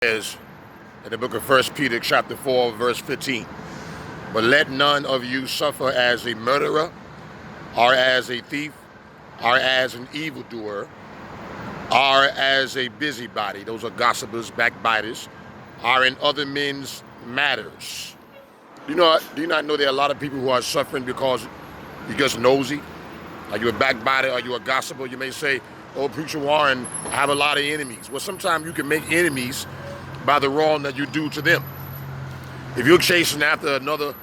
Says in the book of 1 Peter chapter 4 verse 15, but let none of you suffer as a murderer or as a thief or as an evildoer or as a busybody. Those are gossipers, backbiters, or in other men's matters. Do you not know there are a lot of people who are suffering because you're just nosy? Are you a backbiter? Are you a gossiper? You may say, oh, Preacher Warren, I have a lot of enemies. Well, sometimes you can make enemies by the wrong that you do to them. If you're chasing after another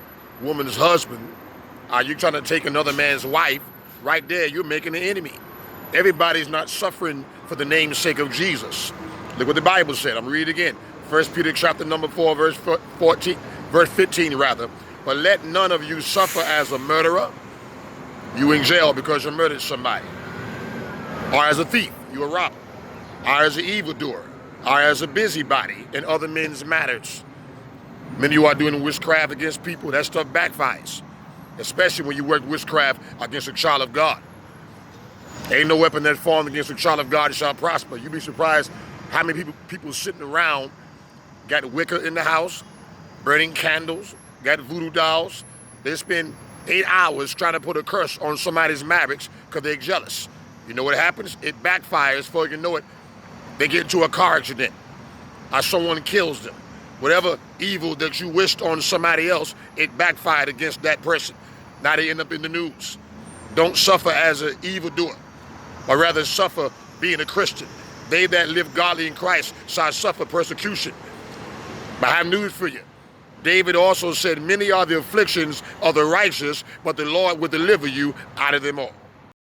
woman's husband, are you trying to take another man's wife? Right there, you're making an enemy. Everybody's not suffering for the name's sake of Jesus. Look what the Bible said. I'm reading again. 1 Peter chapter number 4, verse 15 rather. But let none of you suffer as a murderer. You in jail because you murdered somebody. Or as a thief, you a robber. Or as an evildoer. Or as a busybody in other men's matters. Many of you are doing witchcraft against people. That stuff backfires. Especially when you work witchcraft against a child of God. Ain't no weapon that formed against a child of God shall prosper. You'd be surprised how many people sitting around got Wicca in the house, burning candles, got voodoo dolls. They spend 8 hours trying to put a curse on somebody's marriage because they're jealous. You know what happens? It backfires. Before you know it, they get into a car accident or someone kills them. Whatever evil that you wished on somebody else, it backfired against that person. Now they end up in the news. Don't suffer as an evildoer, or rather suffer being a Christian. They that live godly in Christ shall suffer persecution. But I have news for you. David also said, many are the afflictions of the righteous, but the Lord will deliver you out of them all.